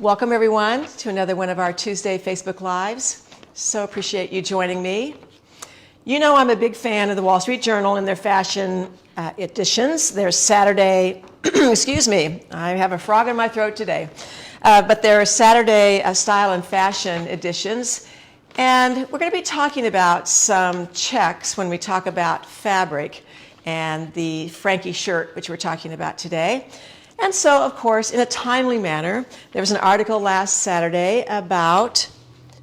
Welcome everyone to another one of our Tuesday Facebook Lives. So appreciate you joining me. You know I'm a big fan of the Wall Street Journal and their fashion editions. Their Saturday, excuse me, I have a frog in my throat today. But their Saturday style and fashion editions. And we're going to be talking about some checks when we talk about fabric and the Frankie shirt, which we're talking about today. And so, of course, in a timely manner, there was an article last Saturday about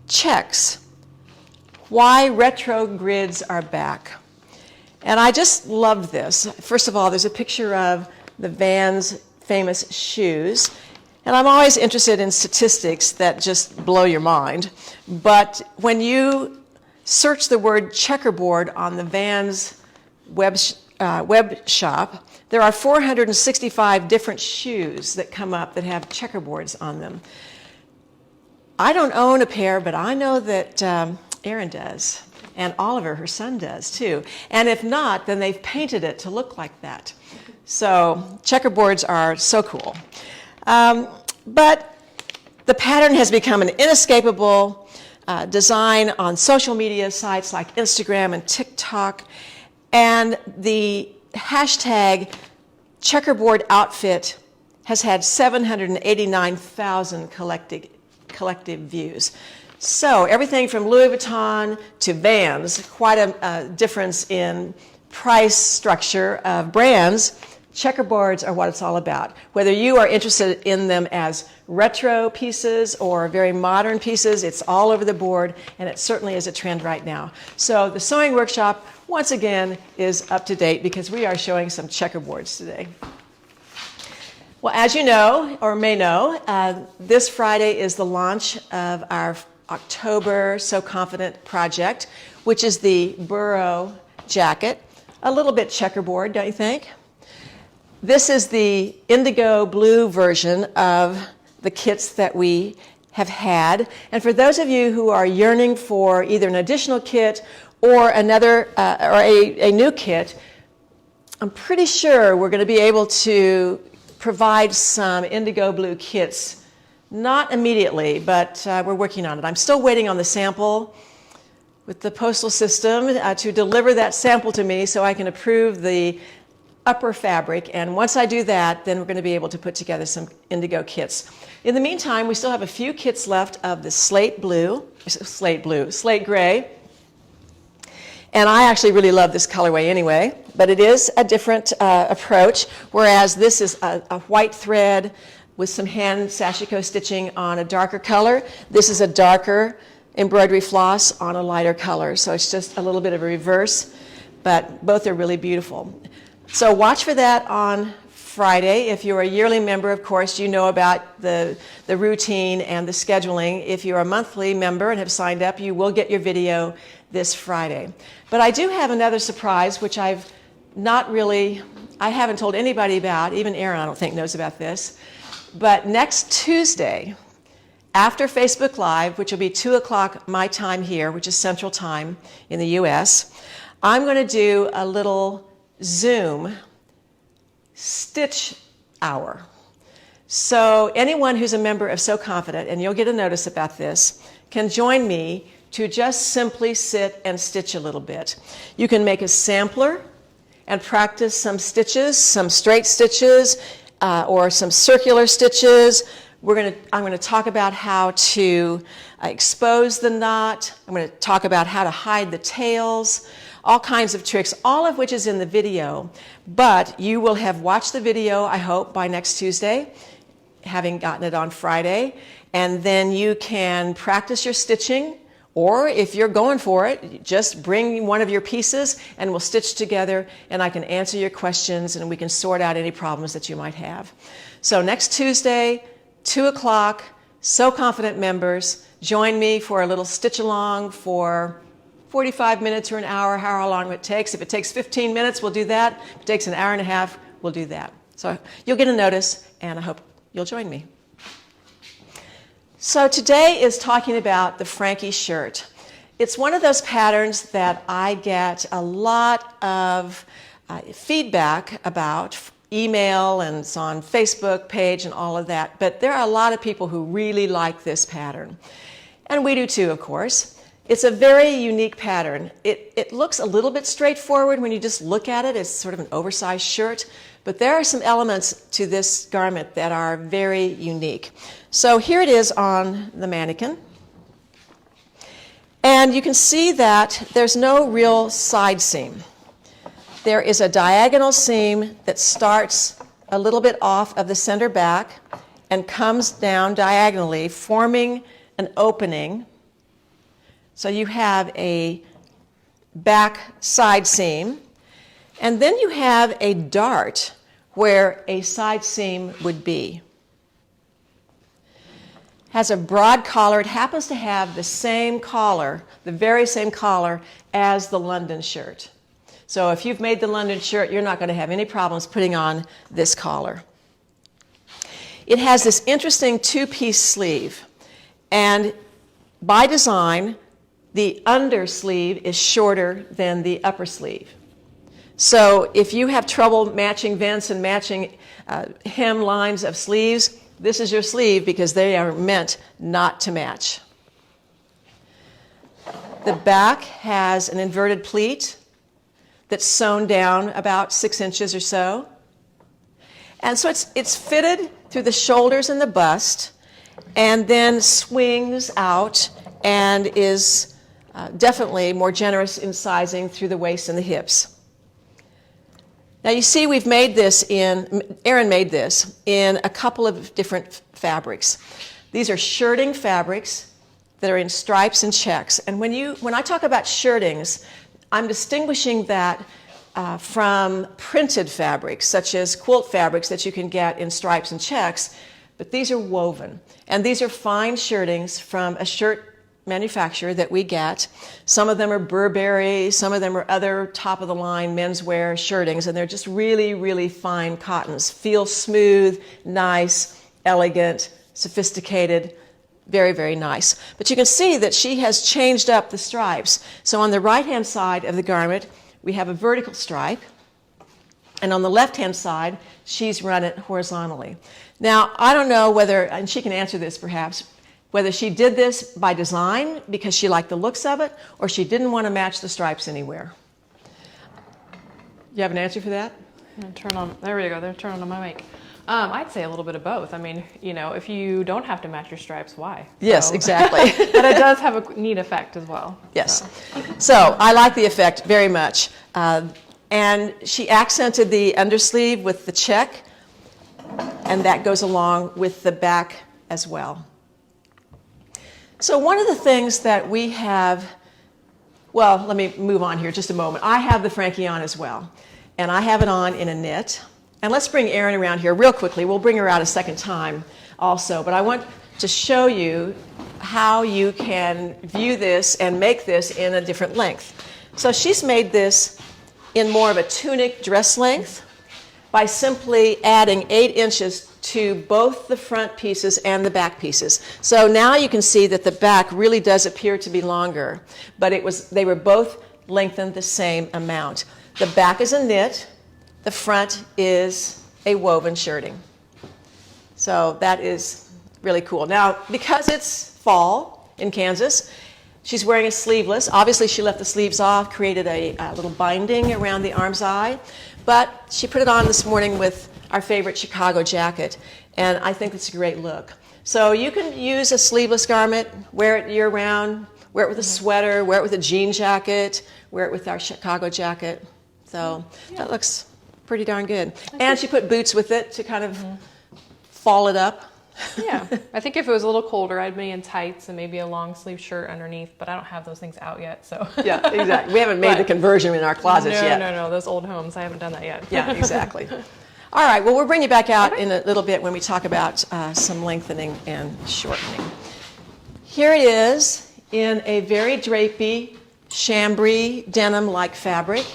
checks, why retro grids are back. And I just loved this. First of all, there's a picture of the Vans famous shoes. And I'm always interested in statistics that just blow your mind. But when you search the word checkerboard on the Vans web shop, there are 465 different shoes that come up that have checkerboards on them. I don't own a pair, but I know that Erin does, and Oliver, her son, does too. And if not, then they've painted it to look like that. So checkerboards are so cool. But the pattern has become an inescapable design on social media sites like Instagram and TikTok, and the hashtag checkerboard outfit has had 789,000 collective views. So everything from Louis Vuitton to Vans, quite a difference in price structure of brands. Checkerboards are what it's all about. Whether you are interested in them as retro pieces or very modern pieces, it's all over the board, and it certainly is a trend right now. So the sewing workshop, once again, is up to date because we are showing some checkerboards today. Well, as you know, or may know, this Friday is the launch of our October So Confident project, which is the Boro jacket. A little bit checkerboard, don't you think? This is the indigo blue version of the kits that we have had. And for those of you who are yearning for either an additional kit or another or a new kit, I'm pretty sure we're going to be able to provide some indigo blue kits. Not immediately, but we're working on it. I'm still waiting on the sample with the postal system to deliver that sample to me so I can approve the upper fabric, and once I do that, then we're going to be able to put together some indigo kits. In the meantime, we still have a few kits left of the slate gray, and I actually really love this colorway anyway, but it is a different approach, whereas this is a white thread with some hand sashiko stitching on a darker color. This is a darker embroidery floss on a lighter color, so it's just a little bit of a reverse, but both are really beautiful. So watch for that on Friday. If you're a yearly member, of course, you know about the routine and the scheduling. If you're a monthly member and have signed up, you will get your video this Friday. But I do have another surprise, which I haven't told anybody about. Even Erin, I don't think, knows about this. But next Tuesday, after Facebook Live, which will be 2 o'clock my time here, which is Central Time in the US, I'm going to do a little Zoom stitch hour. So anyone who's a member of So Confident, and you'll get a notice about this, can join me to just simply sit and stitch a little bit. You can make a sampler and practice some stitches, some straight stitches, or some circular stitches. I'm going to talk about how to expose the knot. I'm going to talk about how to hide the tails. All kinds of tricks, all of which is in the video. But you will have watched the video, I hope, by next Tuesday, having gotten it on Friday. And then you can practice your stitching, or if you're going for it, just bring one of your pieces and we'll stitch together, and I can answer your questions and we can sort out any problems that you might have. So next Tuesday, 2 o'clock, So Confident members, join me for a little stitch along for 45 minutes or an hour, however long it takes. If it takes 15 minutes, we'll do that. If it takes an hour and a half, we'll do that. So you'll get a notice, and I hope you'll join me. So today is talking about the Frankie shirt. It's one of those patterns that I get a lot of feedback about email and it's on Facebook page and all of that. But there are a lot of people who really like this pattern. And we do too, of course. It's a very unique pattern. It looks a little bit straightforward when you just look at it. It's sort of an oversized shirt. But there are some elements to this garment that are very unique. So here it is on the mannequin. And you can see that there's no real side seam. There is a diagonal seam that starts a little bit off of the center back and comes down diagonally, forming an opening. So you have a back side seam, and then you have a dart where a side seam would be. Has a broad collar. It happens to have the same collar, the very same collar as the London shirt. So if you've made the London shirt, you're not going to have any problems putting on this collar. It has this interesting two-piece sleeve, and by design, the under sleeve is shorter than the upper sleeve. So if you have trouble matching vents and matching hem lines of sleeves, this is your sleeve because they are meant not to match. The back has an inverted pleat that's sewn down about 6 inches or so. And so it's fitted through the shoulders and the bust and then swings out and is definitely more generous in sizing through the waist and the hips. Now you see Aaron made this in a couple of different fabrics. These are shirting fabrics that are in stripes and checks. And when I talk about shirtings, I'm distinguishing that from printed fabrics, such as quilt fabrics that you can get in stripes and checks, but these are woven. And these are fine shirtings from a shirt manufacturer that we get. Some of them are Burberry, some of them are other top-of-the-line menswear shirtings, and they're just really, really fine cottons. Feel smooth, nice, elegant, sophisticated, very, very nice. But you can see that she has changed up the stripes. So on the right-hand side of the garment, we have a vertical stripe, and on the left-hand side, she's run it horizontally. Now, I don't know whether, and she can answer this perhaps, whether she did this by design because she liked the looks of it or she didn't want to match the stripes anywhere. You have an answer for that? Turn on, there we go, turn on my mic. I'd say a little bit of both. I mean, if you don't have to match your stripes, why? Yes, exactly. But it does have a neat effect as well. Yes. So I like the effect very much. And she accented the undersleeve with the check, and that goes along with the back as well. So one of the things that we have, well, let me move on here just a moment. I have the Frankie on as well, and I have it on in a knit. And let's bring Erin around here real quickly. We'll bring her out a second time also, but I want to show you how you can view this and make this in a different length. So she's made this in more of a tunic dress length by simply adding 8 inches to both the front pieces and the back pieces. So now you can see that the back really does appear to be longer, but they were both lengthened the same amount. The back is a knit, the front is a woven shirting. So that is really cool. Now, because it's fall in Kansas, she's wearing a sleeveless. Obviously, she left the sleeves off, created a little binding around the arm's eye, but she put it on this morning with our favorite Chicago jacket, and I think it's a great look. So you can use a sleeveless garment, wear it year-round, wear it with a sweater, wear it with a jean jacket, wear it with our Chicago jacket. So that looks pretty darn good. And she put boots with it to kind of fall it up. Yeah, I think if it was a little colder, I'd be in tights and maybe a long sleeve shirt underneath, but I don't have those things out yet, so. Yeah, exactly. We haven't made the conversion in our closets yet. No, those old homes, I haven't done that yet. Yeah, exactly. All right, well, we'll bring you back out in a little bit when we talk about some lengthening and shortening. Here it is in a very drapey, chambray denim-like fabric.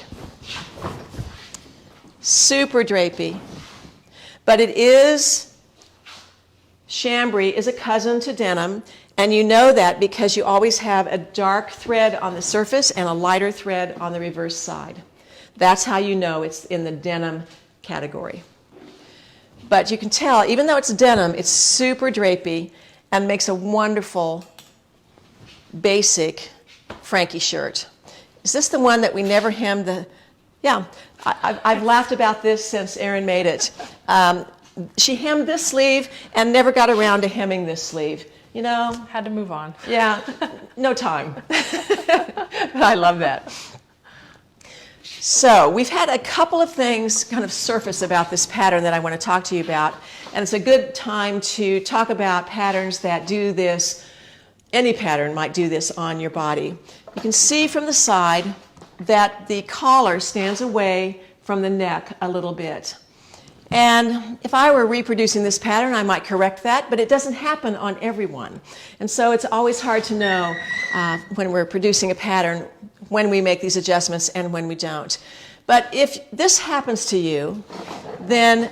Super drapey. But it is, chambray is a cousin to denim, and you know that because you always have a dark thread on the surface and a lighter thread on the reverse side. That's how you know it's in the denim category. But you can tell, even though it's denim, it's super drapey and makes a wonderful basic Frankie shirt. Is this the one that we never hemmed the... Yeah, I've laughed about this since Erin made it. She hemmed this sleeve and never got around to hemming this sleeve. You know? Had to move on. Yeah, no time. But I love that. So we've had a couple of things kind of surface about this pattern that I want to talk to you about. And it's a good time to talk about patterns that do this. Any pattern might do this on your body. You can see from the side that the collar stands away from the neck a little bit. And if I were reproducing this pattern, I might correct that, but it doesn't happen on everyone. And so it's always hard to know when we're producing a pattern when we make these adjustments and when we don't. But if this happens to you, then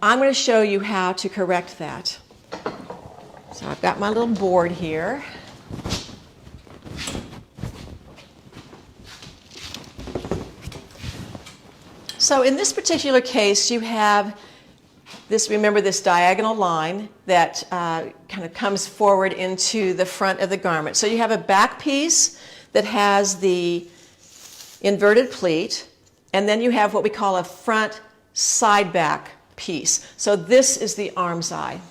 I'm going to show you how to correct that. So I've got my little board here. So in this particular case, you have this, remember this diagonal line that kind of comes forward into the front of the garment. So you have a back piece that has the inverted pleat, and then you have what we call a front side back piece. So this is the arm's eye.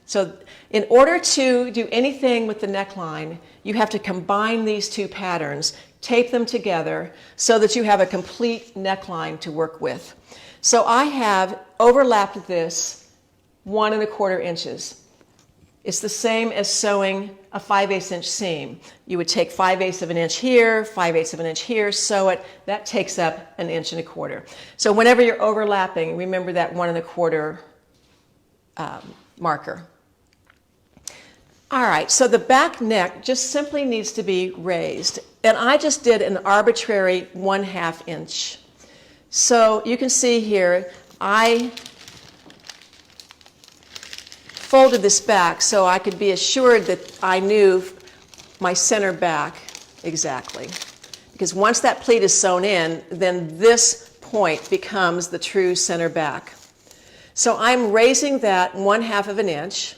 So in order to do anything with the neckline, you have to combine these two patterns, tape them together so that you have a complete neckline to work with. So I have overlapped this 1 1/4 inches. It's the same as sewing a 5/8 inch seam. You would take 5/8 of an inch here, 5/8 of an inch here, sew it. That takes up 1 1/4 inches. So whenever you're overlapping, remember that 1 1/4 marker. All right, so the back neck just simply needs to be raised. And I just did an arbitrary 1/2 inch. So you can see here, I folded this back so I could be assured that I knew my center back exactly. Because once that pleat is sewn in, then this point becomes the true center back. So I'm raising that 1/2 of an inch,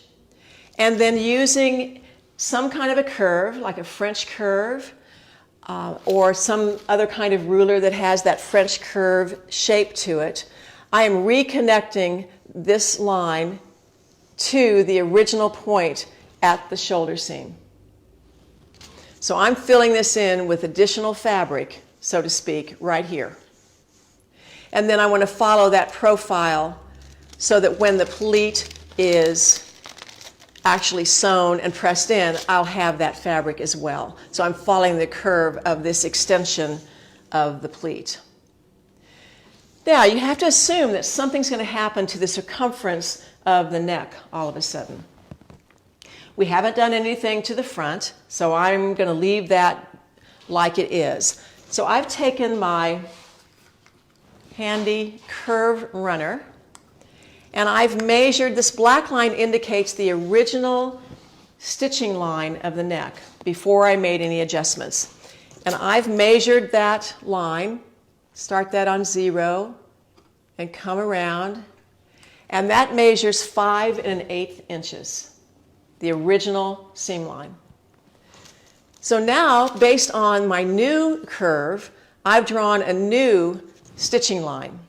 and then using some kind of a curve, like a French curve, or some other kind of ruler that has that French curve shape to it, I am reconnecting this line to the original point at the shoulder seam. So I'm filling this in with additional fabric, so to speak, right here. And then I want to follow that profile so that when the pleat is actually sewn and pressed in, I'll have that fabric as well. So I'm following the curve of this extension of the pleat. Now, you have to assume that something's going to happen to the circumference of the neck all of a sudden. We haven't done anything to the front, so I'm going to leave that like it is. So I've taken my handy curve runner, and I've measured, this black line indicates the original stitching line of the neck before I made any adjustments. And I've measured that line, start that on 0 and come around, and that measures 5 1/8 inches, the original seam line. So now, based on my new curve, I've drawn a new stitching line.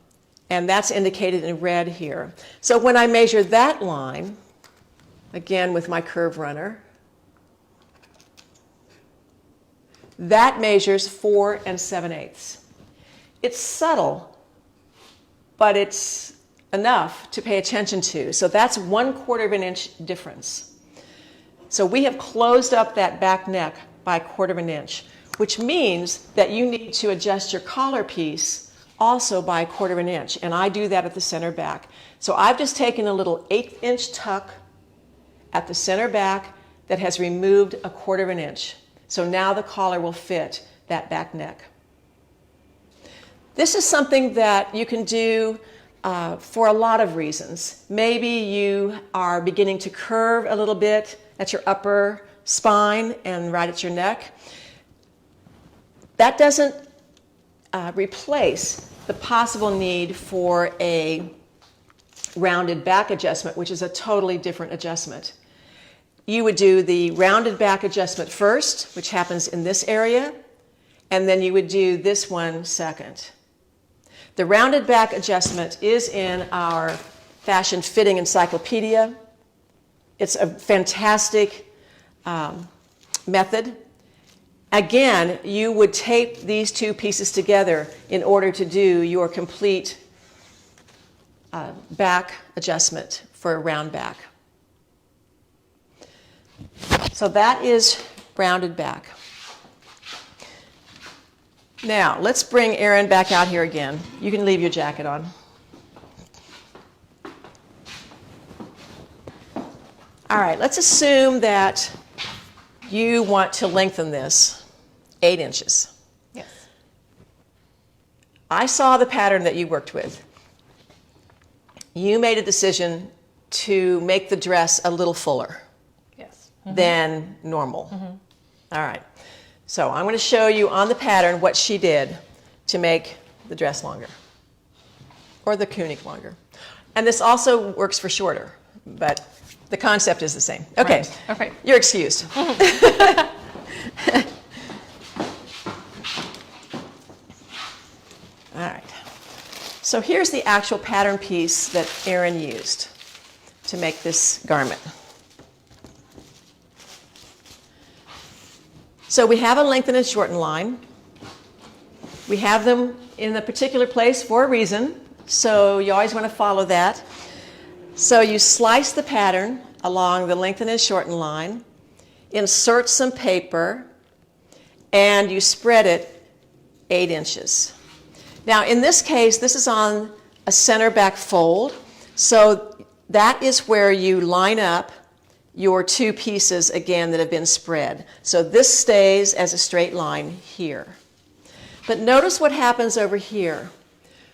And that's indicated in red here. So when I measure that line, again with my curve runner, that measures 4 7/8. It's subtle, but it's enough to pay attention to. So that's 1/4 of an inch difference. So we have closed up that back neck by 1/4 of an inch, which means that you need to adjust your collar piece also by 1/4 of an inch, and I do that at the center back. So I've just taken a little 1/8 inch tuck at the center back that has removed 1/4 of an inch. So now the collar will fit that back neck. This is something that you can do for a lot of reasons. Maybe you are beginning to curve a little bit at your upper spine and right at your neck. That doesn't replace the possible need for a rounded back adjustment, which is a totally different adjustment. You would do the rounded back adjustment first, which happens in this area, and then you would do this one second. The rounded back adjustment is in our fashion fitting encyclopedia. It's a fantastic method. Again, you would tape these two pieces together in order to do your complete back adjustment for a round back. So that is rounded back. Now, let's bring Erin back out here again. You can leave your jacket on. All right, let's assume that you want to lengthen this 8 inches. Yes. I saw the pattern that you worked with. You made a decision to make the dress a little fuller than normal. All right. So I'm going to show you on the pattern what she did to make the dress longer, or the tunic longer. And this also works for shorter, but the concept is the same. Okay. Right. Okay. You're excused. All right. So here's the actual pattern piece that Erin used to make this garment. So we have a lengthen and shorten line. We have them in a particular place for a reason, so you always want to follow that. So you slice the pattern along the lengthen and shorten line, insert some paper, and you spread it 8 inches. Now in this case, this is on a center back fold, so that is where you line up your two pieces again that have been spread. So this stays as a straight line here. But notice what happens over here.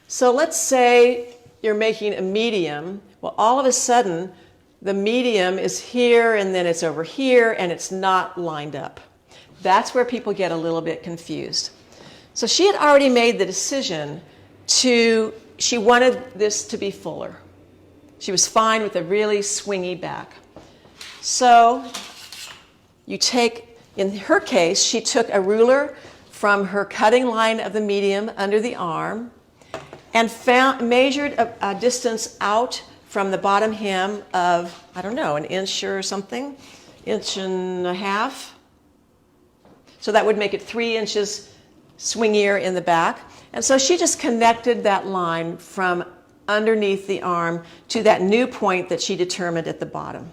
So let's say you're making a medium. Well, all of a sudden, the medium is here and then it's over here and it's not lined up. That's where people get a little bit confused. So she had already made the decision she wanted this to be fuller. She was fine with a really swingy back. So you take, in her case, she took a ruler from her cutting line of the medium under the arm and measured a distance out from the bottom hem of, I don't know, an inch or something, 1.5 inches. So that would make it 3 inches swingier in the back. And so she just connected that line from underneath the arm to that new point that she determined at the bottom.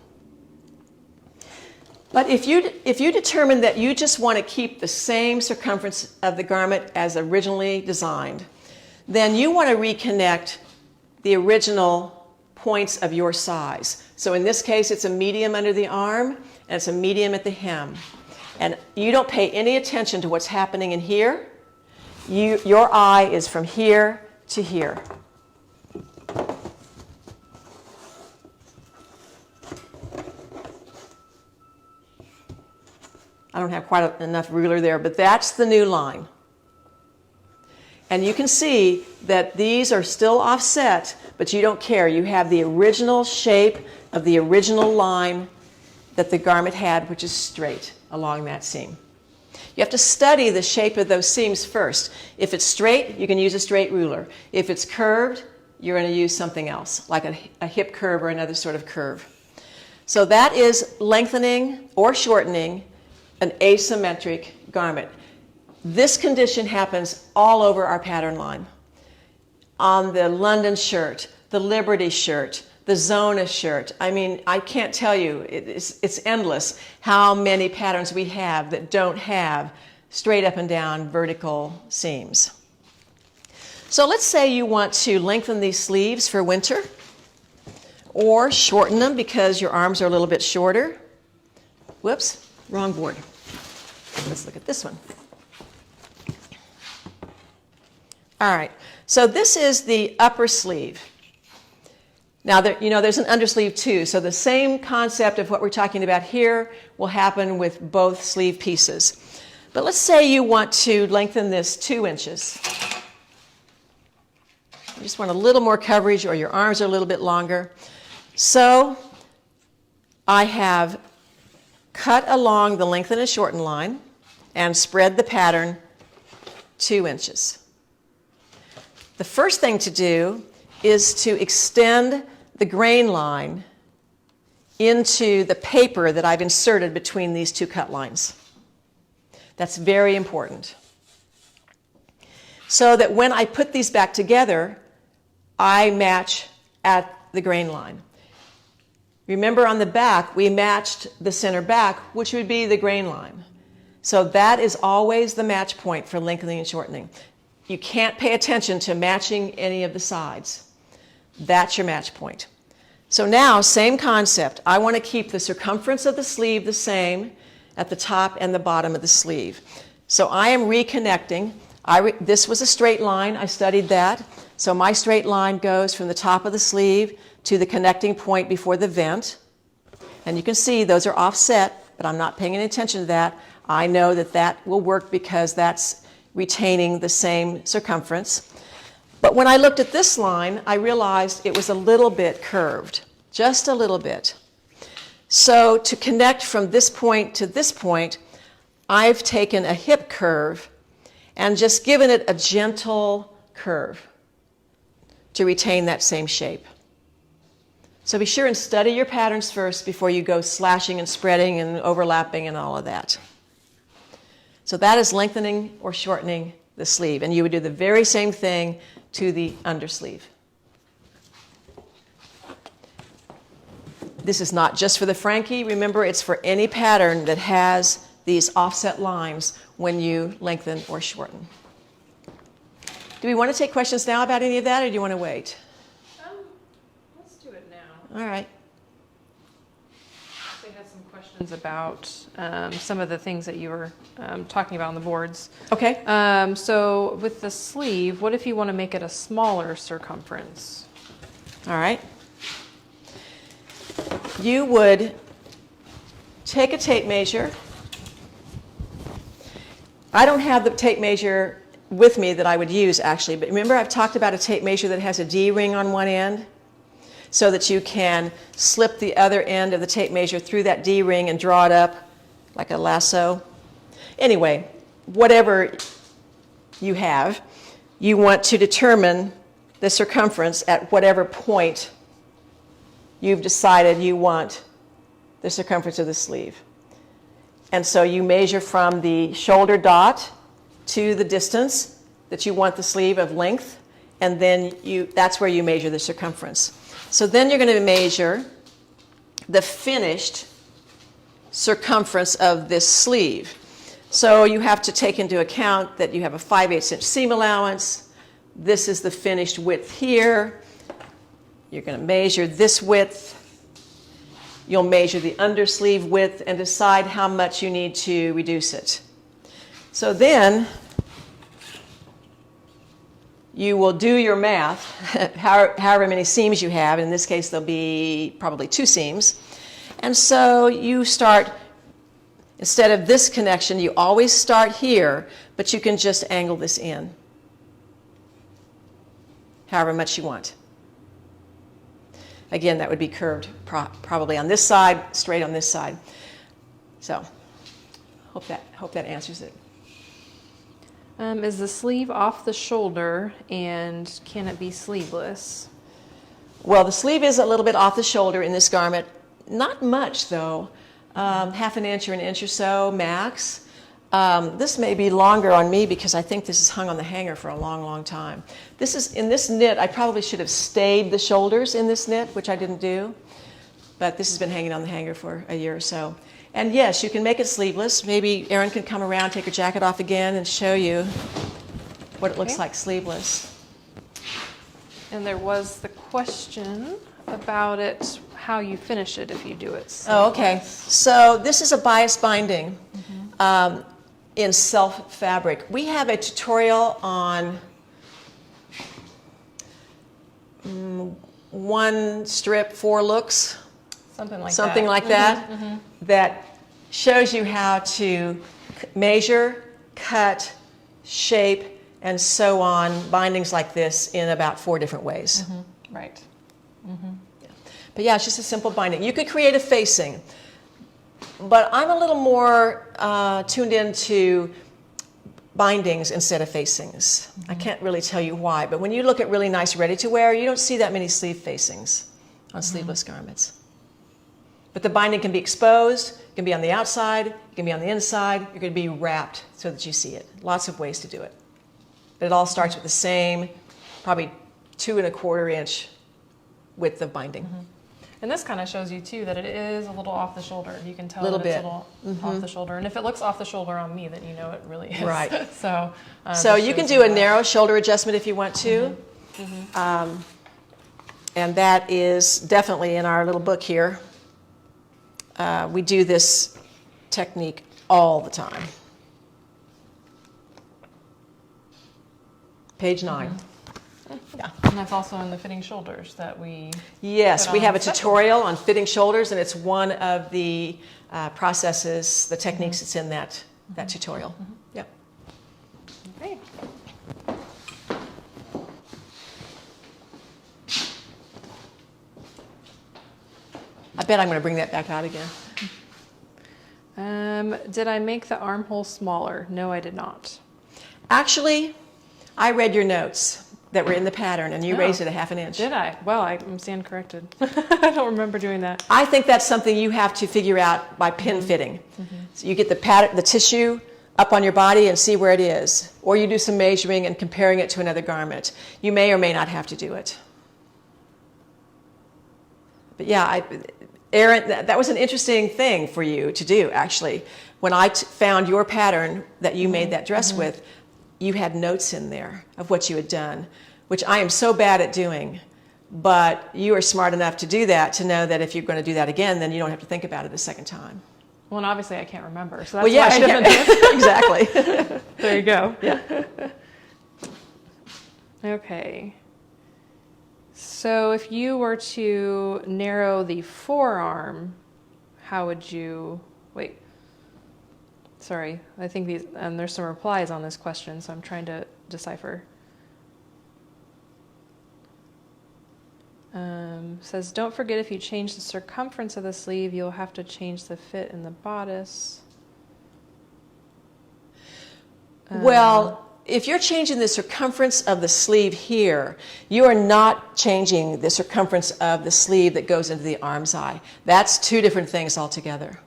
But if you determine that you just want to keep the same circumference of the garment as originally designed, then you want to reconnect the original points of your size. So in this case, it's a medium under the arm, and it's a medium at the hem. And you don't pay any attention to what's happening in here. Your eye is from here to here. I don't have quite enough ruler there, but that's the new line. And you can see that these are still offset, but you don't care. You have the original shape of the original line that the garment had, which is straight along that seam. You have to study the shape of those seams first. If it's straight, you can use a straight ruler. If it's curved, you're going to use something else, like a hip curve or another sort of curve. So that is lengthening or shortening an asymmetric garment. This condition happens all over our pattern line. On the London shirt, the Liberty shirt, the Zona shirt. I mean, I can't tell you, it's endless how many patterns we have that don't have straight up and down vertical seams. So let's say you want to lengthen these sleeves for winter, or shorten them because your arms are a little bit shorter. Whoops, wrong board. Let's look at this one. All right, so this is the upper sleeve. Now, there's an undersleeve too, so the same concept of what we're talking about here will happen with both sleeve pieces. But let's say you want to lengthen this 2 inches. You just want a little more coverage, or your arms are a little bit longer. So I have cut along the lengthen and shorten line and spread the pattern 2 inches. The first thing to do is to extend the grain line into the paper that I've inserted between these 2 cut lines. That's very important. So that when I put these back together, I match at the grain line. Remember, on the back, we matched the center back, which would be the grain line. So that is always the match point for lengthening and shortening. You can't pay attention to matching any of the sides. That's your match point. So now, same concept. I want to keep the circumference of the sleeve the same at the top and the bottom of the sleeve. So I am reconnecting. This was a straight line. I studied that. So my straight line goes from the top of the sleeve to the connecting point before the vent. And you can see those are offset, but I'm not paying any attention to that. I know that that will work because that's retaining the same circumference. But when I looked at this line, I realized it was a little bit curved, just a little bit. So to connect from this point to this point, I've taken a hip curve and just given it a gentle curve to retain that same shape. So be sure and study your patterns first before you go slashing and spreading and overlapping and all of that. So that is lengthening or shortening the sleeve. And you would do the very same thing to the undersleeve. This is not just for the Frankie. Remember, it's for any pattern that has these offset lines when you lengthen or shorten. Do we want to take questions now about any of that, or do you want to wait? Let's do it now. All right. They had some questions about some of the things that you were talking about on the boards. Okay. So with the sleeve, what if you want to make it a smaller circumference? All right. You would take a tape measure. I don't have the tape measure with me that I would use, actually, but remember I've talked about a tape measure that has a D-ring on one end so that you can slip the other end of the tape measure through that D-ring and draw it up like a lasso. Anyway, whatever you have, you want to determine the circumference at whatever point you've decided you want the circumference of the sleeve. And so you measure from the shoulder dot to the distance that you want the sleeve of length, and then that's where you measure the circumference. So then you're going to measure the finished circumference of this sleeve. So you have to take into account that you have a 5/8 inch seam allowance. This is the finished width here. You're going to measure this width. You'll measure the undersleeve width and decide how much you need to reduce it. So then you will do your math, however many seams you have. In this case, there'll be probably 2 seams. And so you start, instead of this connection, you always start here, but you can just angle this in, however much you want. Again, that would be curved probably on this side, straight on this side. So hope that answers it. Is the sleeve off the shoulder, and can it be sleeveless? Well, the sleeve is a little bit off the shoulder in this garment. Not much, though. Half an inch or an inch or so, max. This may be longer on me because I think this is hung on the hanger for a long, long time. In this knit, I probably should have stayed the shoulders in this knit, which I didn't do. But this has been hanging on the hanger for a year or so. And yes, you can make it sleeveless. Maybe Erin can come around, take her jacket off again, and show you what it looks like sleeveless. And there was the question about it, how you finish it if you do it sleeveless. Oh, okay. So this is a bias binding. In self fabric. We have a tutorial on 1 strip, 4 looks. Something like that. That shows you how to measure, cut, shape, and sew on bindings like this in about 4 different ways. Right. But yeah, it's just a simple binding. You could create a facing, but I'm a little more tuned into bindings instead of facings. I can't really tell you why, but when you look at really nice ready-to-wear, you don't see that many sleeve facings on sleeveless garments. But the binding can be exposed, it can be on the outside, it can be on the inside, it can be wrapped so that you see it. Lots of ways to do it. But it all starts with the same, probably 2 1/4 inch width of binding. And this kind of shows you too that it is a little off the shoulder. You can tell Little that it's bit. a little off the shoulder. And if it looks off the shoulder on me, then you know it really is. Right. So So this you can shows do a that. narrow shoulder adjustment if you want to. And that is definitely in our little book here. We do this technique all the time. Page 9. Yeah. And that's also in the fitting shoulders that we Yes, put we on have a special. tutorial on fitting shoulders, and it's one of the processes, the techniques that's in that tutorial. Yep. Okay. I bet I'm going to bring that back out again. Did I make the armhole smaller? No, I did not. Actually, I read your notes that were in the pattern, and you raised it a 1/2 inch. Did I? Well, I'm stand corrected. I don't remember doing that. I think that's something you have to figure out by pin fitting. So you get the pattern, the tissue up on your body and see where it is, or you do some measuring and comparing it to another garment. You may or may not have to do it. But yeah, Erin, that was an interesting thing for you to do, actually. When I found your pattern that you made that dress with, you had notes in there of what you had done, which I am so bad at doing. But you are smart enough to do that, to know that if you're going to do that again, then you don't have to think about it a second time. Well, and obviously I can't remember, so that's Well, yeah, why I she didn't. can't. Exactly. There you go. Yeah. Okay. So if you were to narrow the forearm, how would you, wait, sorry, I think these, and there's some replies on this question, so I'm trying to decipher. Says, don't forget if you change the circumference of the sleeve, you'll have to change the fit in the bodice. Well, if you're changing the circumference of the sleeve here, you are not changing the circumference of the sleeve that goes into the arm's eye. That's 2 different things altogether.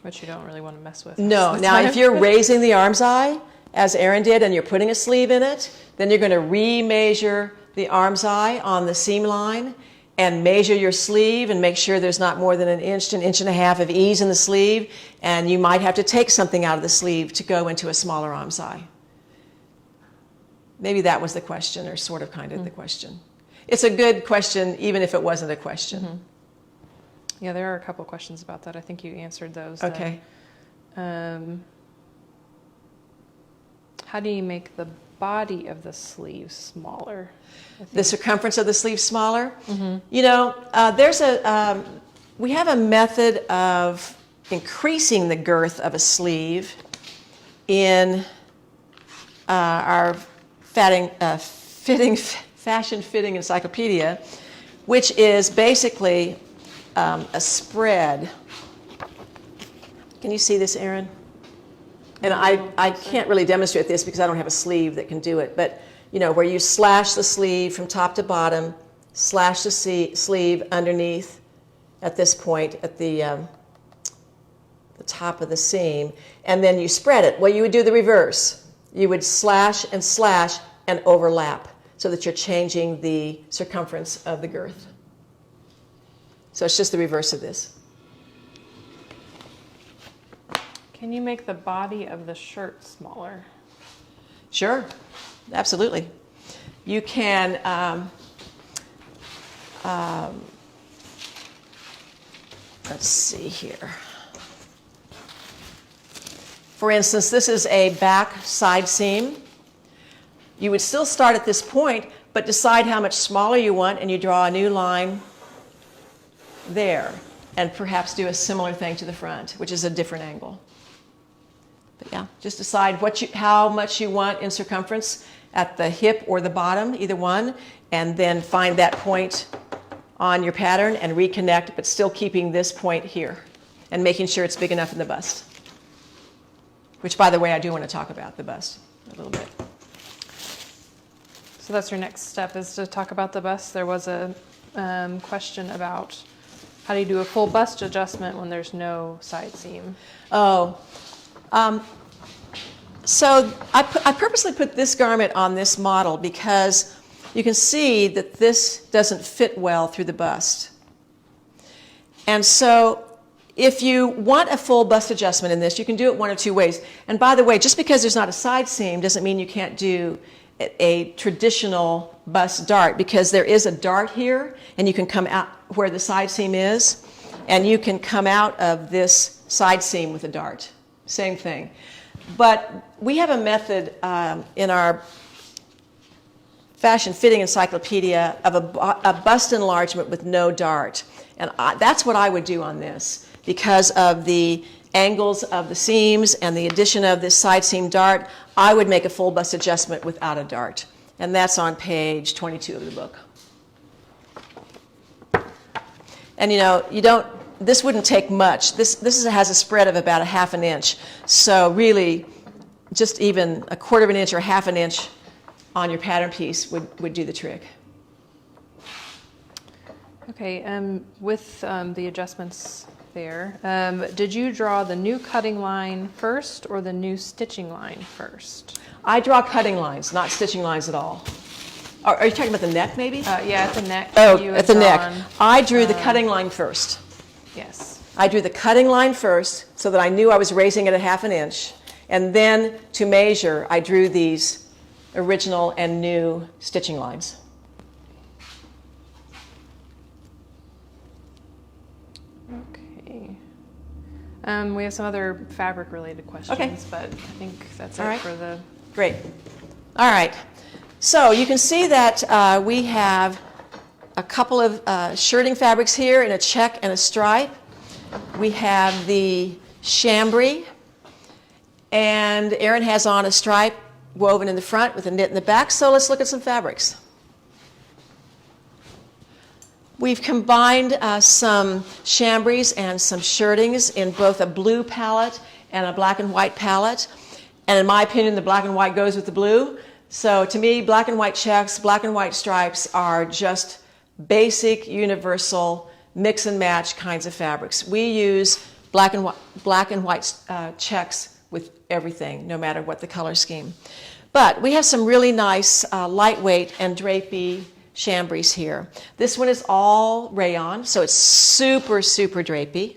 Which you don't really want to mess with. No. That's Now, fine. if you're raising the arm's eye, as Erin did, and you're putting a sleeve in it, then you're going to re-measure the arm's eye on the seam line and measure your sleeve and make sure there's not more than an inch and a half of ease in the sleeve, and you might have to take something out of the sleeve to go into a smaller arm's eye. Maybe that was the question, or sort of kind of the question. It's a good question, even if it wasn't a question. Yeah, there are a couple questions about that. I think you answered those. Okay. How do you make the body of the sleeve smaller? The circumference of the sleeve smaller? You know, we have a method of increasing the girth of a sleeve in our fashion fitting encyclopedia, which is basically a spread. Can you see this, Erin? And I can't really demonstrate this because I don't have a sleeve that can do it, but you know, where you slash the sleeve from top to bottom, slash the sleeve underneath at this point at the top of the seam, and then you spread it. Well, you would do the reverse. You would slash and overlap so that you're changing the circumference of the girth. So it's just the reverse of this. Can you make the body of the shirt smaller? Sure, absolutely. You can, let's see here. For instance, this is a back side seam. You would still start at this point, but decide how much smaller you want, and you draw a new line there, and perhaps do a similar thing to the front, which is a different angle. But yeah, just decide how much you want in circumference at the hip or the bottom, either one, and then find that point on your pattern and reconnect, but still keeping this point here and making sure it's big enough in the bust. Which, by the way, I do want to talk about the bust a little bit. So that's your next step, is to talk about the bust. There was a question about how do you do a full bust adjustment when there's no side seam? Oh, so I purposely put this garment on this model because you can see that this doesn't fit well through the bust. And so if you want a full bust adjustment in this, you can do it one of two ways. And by the way, just because there's not a side seam doesn't mean you can't do a traditional bust dart, because there is a dart here, and you can come out where the side seam is, and you can come out of this side seam with a dart. Same thing. But we have a method in our fashion fitting encyclopedia of a bust enlargement with no dart. And that's what I would do on this, because of the angles of the seams and the addition of this side seam dart. I would make a full bust adjustment without a dart. And that's on page 22 of the book. And this wouldn't take much. This has a spread of about 1/2 inch. So really, just even 1/4 inch or 1/2 inch on your pattern piece would do the trick. Okay, with the adjustments there, did you draw the new cutting line first or the new stitching line first? I draw cutting lines, not stitching lines at all. Are you talking about the neck, maybe? Yeah, at the neck. Oh, you at the neck. drawn, I drew the cutting line first. Yes. I drew the cutting line first so that I knew I was raising it 1/2 inch. And then to measure, I drew these original and new stitching lines. Okay. We have some other fabric-related questions, Okay. but I think that's All it right. for the... Great. All right. So you can see that we have a couple of shirting fabrics here in a check and a stripe. We have the chambray, and Erin has on a stripe woven in the front with a knit in the back. So let's look at some fabrics. We've combined some chambrays and some shirtings in both a blue palette and a black and white palette. And in my opinion, the black and white goes with the blue. So to me, black and white checks, black and white stripes are just basic, universal, mix and match kinds of fabrics. We use black and white checks with everything, no matter what the color scheme. But we have some really nice lightweight and drapey chambrays here. This one is all rayon, so it's super, super drapey.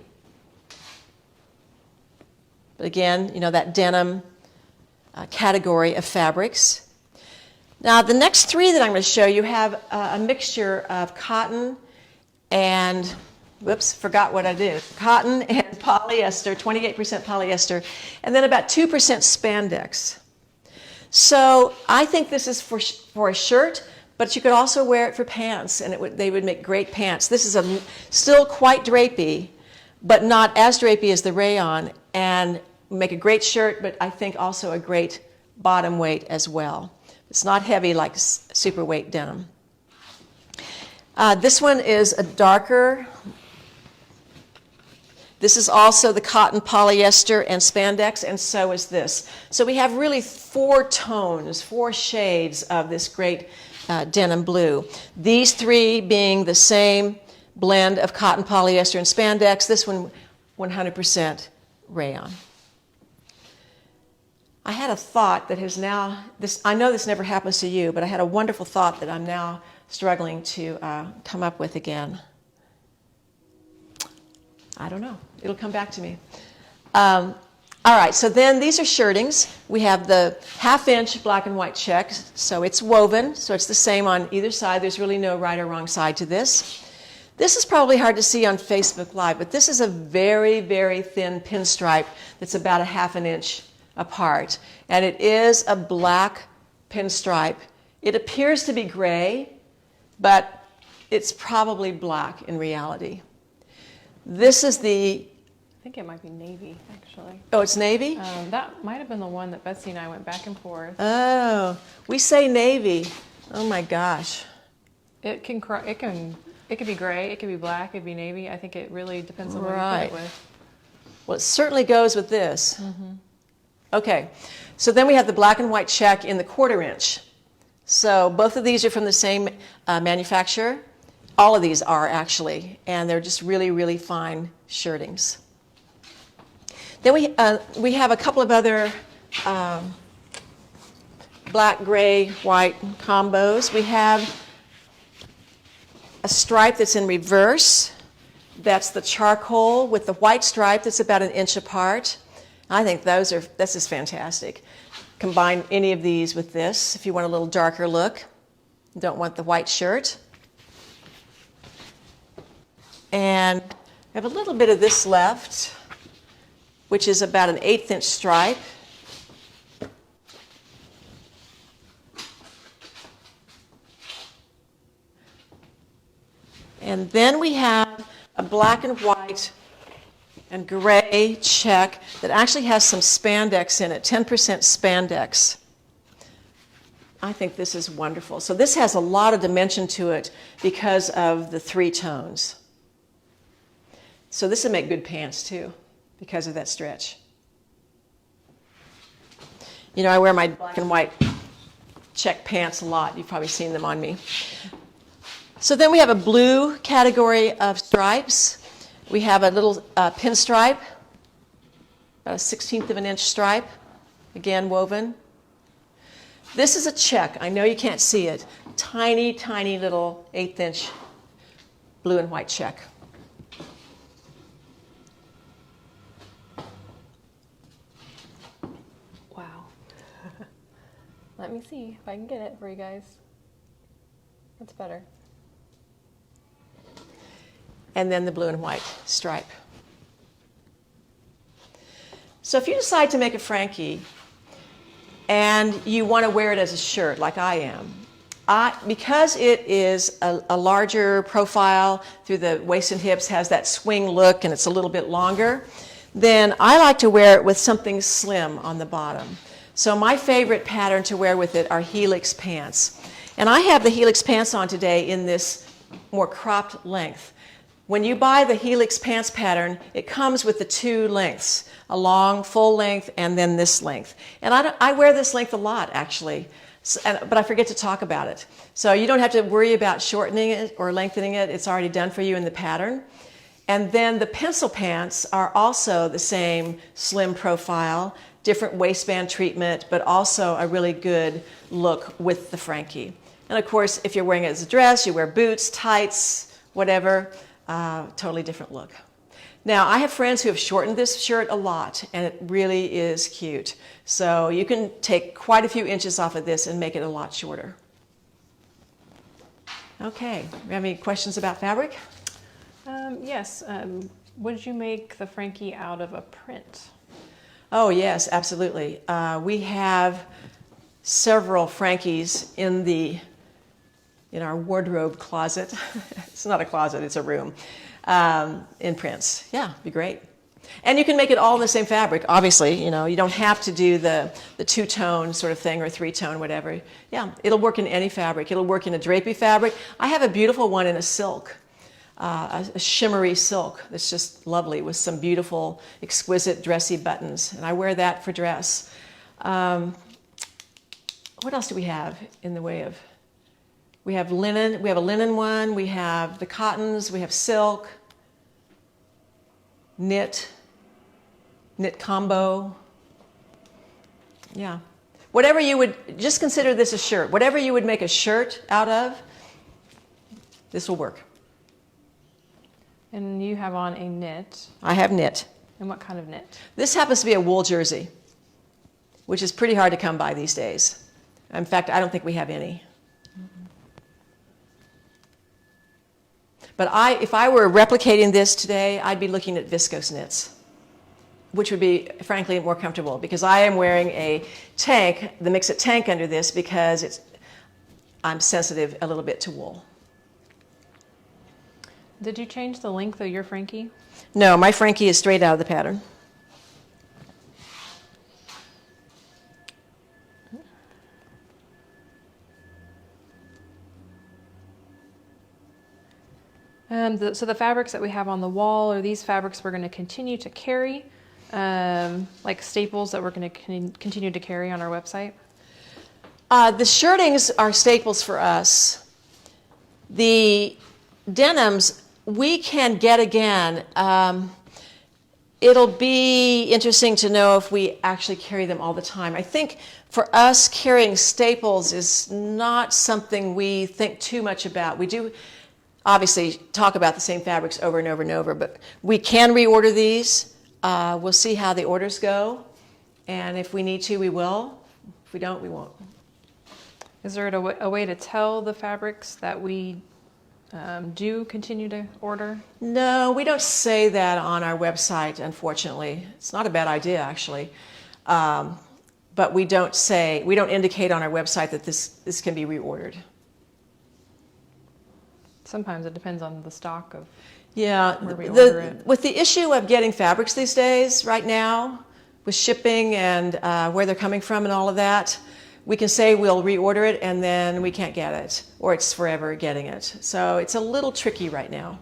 But again, that denim category of fabrics. Now, the next three that I'm going to show you have a mixture of cotton and, whoops, forgot what I did. Cotton and polyester, 28% polyester, and then about 2% spandex. So I think this is for a shirt, but you could also wear it for pants, and they would make great pants. This is still quite drapey, but not as drapey as the rayon, and make a great shirt, but I think also a great bottom weight as well. It's not heavy like super weight denim. This one is a darker. This is also the cotton, polyester, and spandex, and so is this. So we have really 4 tones, 4 shades of this great denim blue. These 3 being the same blend of cotton, polyester, and spandex. This one 100% rayon. I had a thought that has now, I know this never happens to you, but I had a wonderful thought that I'm now struggling to come up with again. I don't know. It'll come back to me. All right, so then these are shirtings. We have the 1/2 inch black and white check, so it's woven, so it's the same on either side. There's really no right or wrong side to this. This is probably hard to see on Facebook Live, but this is a very, very thin pinstripe that's about 1/2 inch apart, and it is a black pinstripe. It appears to be gray, but it's probably black in reality. This is the think it might be navy, actually. Oh, it's navy? That might have been the one that Betsy and I went back and forth. Oh, we say navy. Oh my gosh. It could be gray, it could be black, it could be navy. I think it really depends on what you put Right. it with. Well, it certainly goes with this. Okay, so then we have the black and white check in the 1/4 inch. So both of these are from the same manufacturer. All of these are actually, and they're just really, really fine shirtings. Then we have a couple of other black, gray, white combos. We have a stripe that's in reverse. That's the charcoal with the white stripe that's about 1 inch apart. I think this is fantastic. Combine any of these with this if you want a little darker look. You don't want the white shirt. And I have a little bit of this left, which is about 1/8 inch stripe. And then we have a black and white and gray check that actually has some spandex in it, 10% spandex. I think this is wonderful. So this has a lot of dimension to it because of the 3 tones. So this would make good pants too because of that stretch. You know, I wear my black and white check pants a lot. You've probably seen them on me. So then we have a blue category of stripes. We have a little pinstripe, about 1/16 of an inch stripe, again woven. This is a check. I know you can't see it. Tiny, tiny little 1/8 inch blue and white check. Wow. Let me see if I can get it for you guys. That's better. And then the blue and white stripe. So if you decide to make a Frankie and you want to wear it as a shirt like I am, because it is a larger profile through the waist and hips, has that swing look and it's a little bit longer, then I like to wear it with something slim on the bottom. So my favorite pattern to wear with it are helix pants. And I have the helix pants on today in this more cropped length. When you buy the helix pants pattern, it comes with the 2 lengths, a long, full length, and then this length. And I wear this length a lot, actually, but I forget to talk about it. So you don't have to worry about shortening it or lengthening it. It's already done for you in the pattern. And then the pencil pants are also the same slim profile, different waistband treatment, but also a really good look with the Frankie. And of course, if you're wearing it as a dress, you wear boots, tights, whatever. Totally different look. Now, I have friends who have shortened this shirt a lot, and it really is cute. So you can take quite a few inches off of this and make it a lot shorter. Okay, we have any questions about fabric? Yes. Would you make the Frankie out of a print? Oh, yes, absolutely. We have several Frankies in our wardrobe closet. It's not a closet, it's a room, in prints. Yeah, it'd be great. And you can make it all in the same fabric, obviously. You know, you don't have to do the 2-tone sort of thing or 3-tone, whatever. Yeah, it'll work in any fabric. It'll work in a drapey fabric. I have a beautiful one in a silk, a shimmery silk that's just lovely with some beautiful, exquisite, dressy buttons. And I wear that for dress. What else do we have in the way of... We have linen, we have a linen one, we have the cottons, we have silk, knit combo. Yeah. Whatever you would, just consider this a shirt. Whatever you would make a shirt out of, this will work. And you have on a knit. I have knit. And what kind of knit? This happens to be a wool jersey, which is pretty hard to come by these days. In fact, I don't think we have any. But if I were replicating this today, I'd be looking at viscose knits, which would be, frankly, more comfortable because I am wearing a tank, the Mix-It tank under this because I'm sensitive a little bit to wool. Did you change the length of your Frankie? No, my Frankie is straight out of the pattern. So the fabrics that we have on the wall are these fabrics we're going to continue to carry, like staples that we're going to continue to carry on our website? The shirtings are staples for us. The denims we can get again. It'll be interesting to know if we actually carry them all the time. I think for us, carrying staples is not something we think too much about. We do obviously talk about the same fabrics over and over and over, but we can reorder these. We'll see how the orders go, and if we need to, we will. If we don't, we won't. Is there a way to tell the fabrics that we do continue to order? No, we don't say that on our website, unfortunately. It's not a bad idea, actually. But we don't indicate on our website that this can be reordered. Sometimes it depends on the stock of where we order it. With the issue of getting fabrics these days, right now, with shipping and where they're coming from and all of that, we can say we'll reorder it and then we can't get it, or it's forever getting it. So it's a little tricky right now.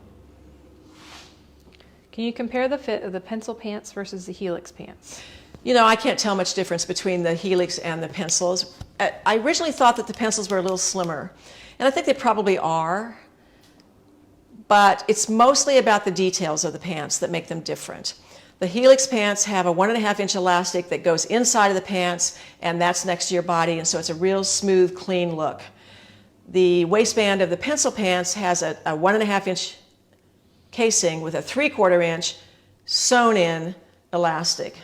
Can you compare the fit of the pencil pants versus the helix pants? You know, I can't tell much difference between the helix and the pencils. I originally thought that the pencils were a little slimmer, and I think they probably are. But it's mostly about the details of the pants that make them different. The helix pants have a 1.5-inch elastic that goes inside of the pants, and that's next to your body, and so it's a real smooth, clean look. The waistband of the pencil pants has a 1.5-inch casing with a 3/4-inch sewn-in elastic,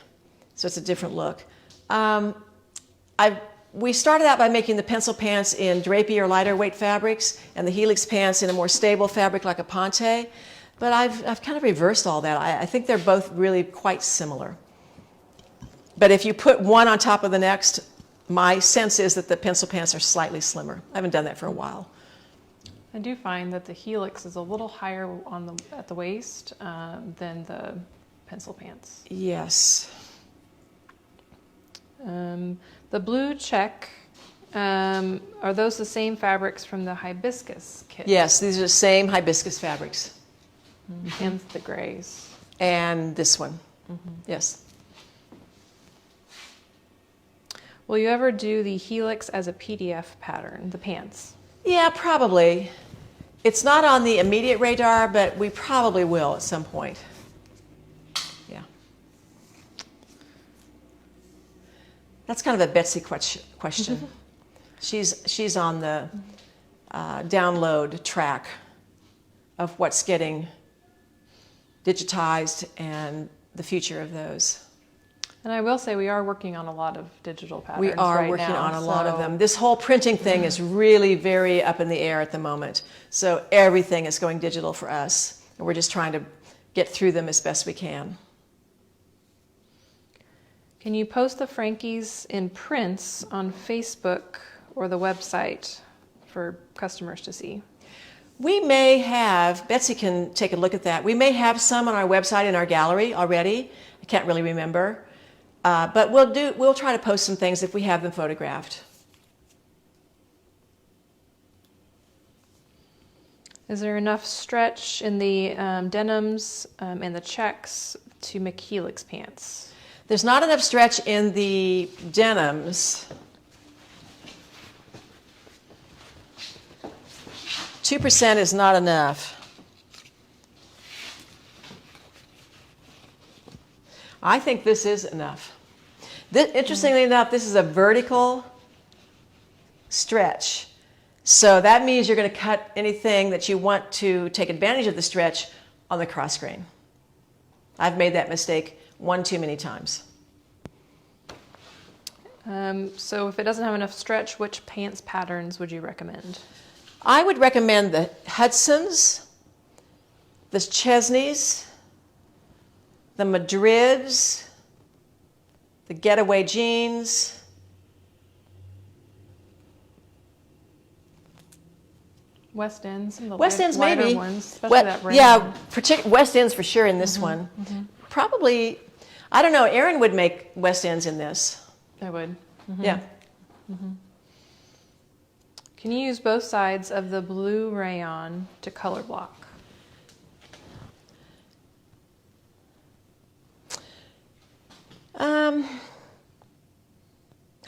so it's a different look. We started out by making the pencil pants in drapey or lighter weight fabrics and the helix pants in a more stable fabric like a ponte, but I've kind of reversed all that. I think they're both really quite similar. But if you put one on top of the next, my sense is that the pencil pants are slightly slimmer. I haven't done that for a while. I do find that the helix is a little higher at the waist than the pencil pants. Yes. The blue check, are those the same fabrics from the hibiscus kit? Yes, these are the same hibiscus fabrics. Mm-hmm. And the grays. And this one. Mm-hmm. Yes. Will you ever do the helix as a PDF pattern, the pants? Yeah, probably. It's not on the immediate radar, but we probably will at some point. Yeah. That's kind of a Betsy question. She's on the download track of what's getting digitized and the future of those. And I will say we are working on a lot of digital patterns. We are right working now, on a lot of them. This whole printing thing is really very up in the air at the moment. So everything is going digital for us. And we're just trying to get through them as best we can. Can you post the Frankies in prints on Facebook or the website for customers to see? We may have, Betsy can take a look at that. We may have some on our website in our gallery already. I can't really remember. But we'll try to post some things if we have them photographed. Is there enough stretch in the denims and the checks to make helix pants? There's not enough stretch in the denims. 2% is not enough. I think this is enough. Interestingly enough, this is a vertical stretch. So that means you're going to cut anything that you want to take advantage of the stretch on the cross grain. I've made that mistake one too many times. So if it doesn't have enough stretch, which pants patterns would you recommend? I would recommend the Hudsons, the Chesneys, the Madrids, the Getaway jeans, West Ends, some of the West Ends lighter maybe. ones, especially that brown. Yeah, West Ends for sure in this one. Probably, I don't know, Erin would make West Ends in this. I would. Yeah. Can you use both sides of the blue rayon to color block?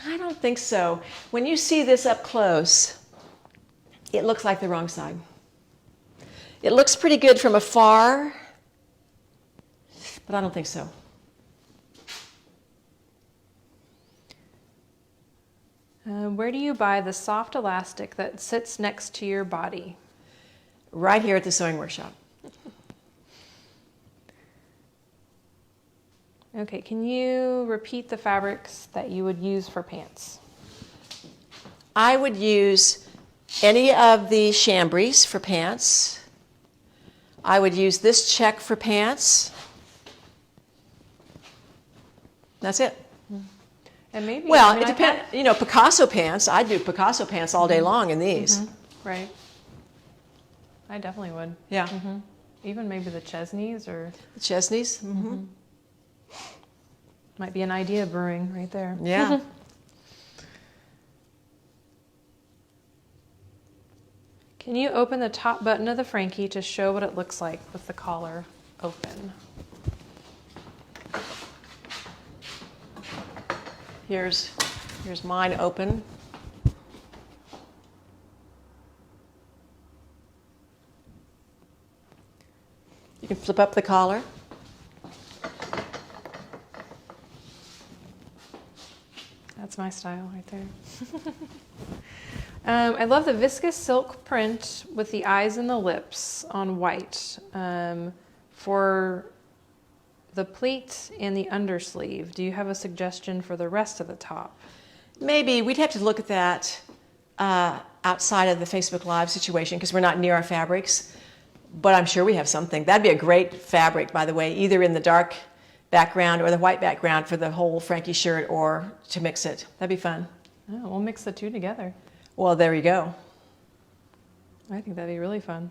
I don't think so. When you see this up close, it looks like the wrong side. It looks pretty good from afar, but I don't think so. Where do you buy the soft elastic that sits next to your body? Right here at the sewing workshop. Okay, can you repeat the fabrics that you would use for pants? I would use any of the chambrays for pants. I would use this check for pants. That's it. And maybe, Well, I mean, it depends. You know, Picasso pants. I do Picasso pants all day long in these. Right. I definitely would. Yeah. Even maybe the Chesneys or The Chesneys. might be an idea brewing right there. Yeah. Can you open the top button of the Frankie to show what it looks like with the collar open? Here's mine open. You can flip up the collar. That's my style right there. I love the viscous silk print with the eyes and the lips on white. For the pleat and the undersleeve, do you have a suggestion for the rest of the top? Maybe we'd have to look at that outside of the Facebook Live situation because we're not near our fabrics. But I'm sure we have something. That'd be a great fabric, by the way, either in the dark background or the white background for the whole Frankie shirt or to mix it. That'd be fun. Oh, we'll mix the two together. Well, there you go. I think that'd be really fun.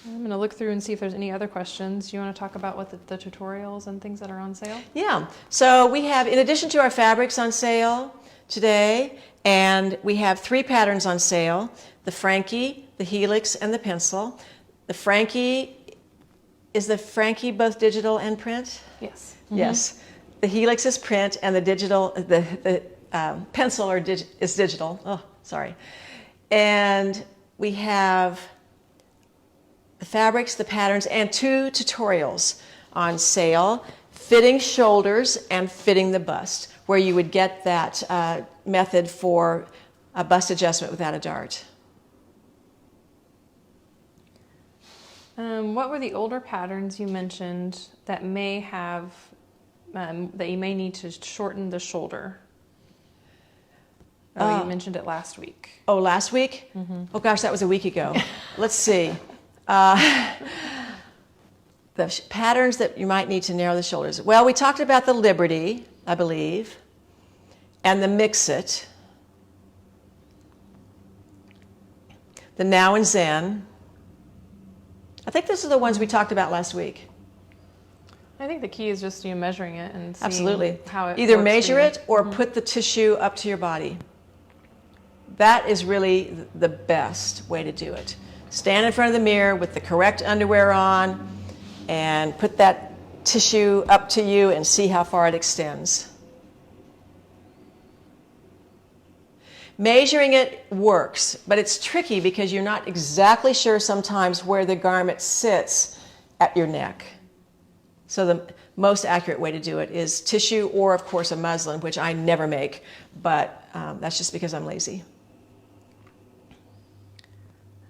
I'm going to look through and see if there's any other questions. Do you want to talk about what the tutorials and things that are on sale? Yeah. So we have, in addition to our fabrics on sale today, and we have 3 patterns on sale: the Frankie, the Helix, and the pencil. The Frankie, is the Frankie both digital and print? Yes. Yes. The Helix is print, and the digital, the pencil is digital. Oh, sorry. And we have the fabrics, the patterns, and 2 tutorials on sale: fitting shoulders and fitting the bust, where you would get that method for a bust adjustment without a dart. What were the older patterns you mentioned that may have, that you may need to shorten the shoulder? Oh, you mentioned it last week. Oh, last week? Oh gosh, that was a week ago. Let's see. The patterns that you might need to narrow the shoulders. Well, we talked about the Liberty, I believe, and the Mix-It, the Now and Zen. I think those are the ones we talked about last week. I think the key is just you measuring it and seeing Absolutely. how it Either works measure for you. it or put the tissue up to your body. That is really the best way to do it. Stand in front of the mirror with the correct underwear on and put that tissue up to you and see how far it extends. Measuring it works, but it's tricky because you're not exactly sure sometimes where the garment sits at your neck. So the most accurate way to do it is tissue or, of course, a muslin, which I never make, but that's just because I'm lazy.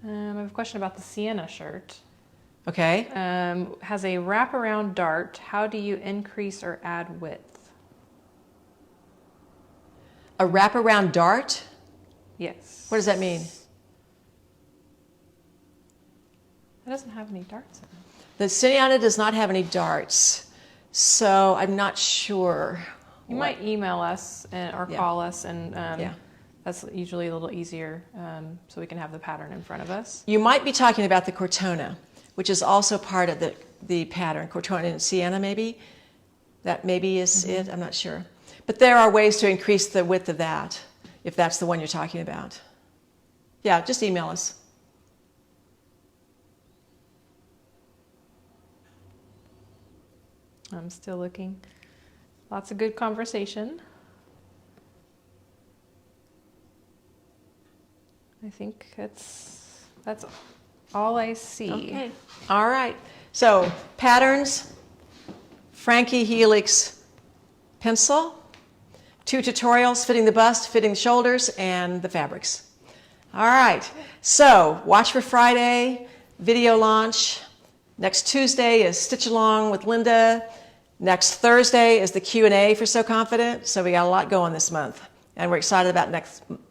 I have a question about the Sienna shirt. Okay. Has a wraparound dart. How do you increase or add width? A wraparound dart? Yes. What does that mean? It doesn't have any darts in it. The Sienna does not have any darts, so I'm not sure. You might email us or call us and That's usually a little easier, so we can have the pattern in front of us. You might be talking about the Cortona, which is also part of the pattern. Cortona and Sienna, maybe. That maybe is it, I'm not sure. But there are ways to increase the width of that, if that's the one you're talking about. Yeah, just email us. I'm still looking. Lots of good conversation. I think that's all I see. Okay. All right. So patterns, Frankie Helix pencil, 2 tutorials, fitting the bust, fitting the shoulders, and the fabrics. All right. So watch for Friday, video launch. Next Tuesday is Stitch Along with Linda. Next Thursday is the Q&A for So Confident. So we got a lot going this month. And we're excited about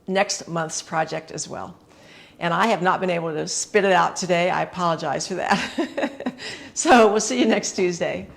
next month's project as well. And I have not been able to spit it out today. I apologize for that. So we'll see you next Tuesday.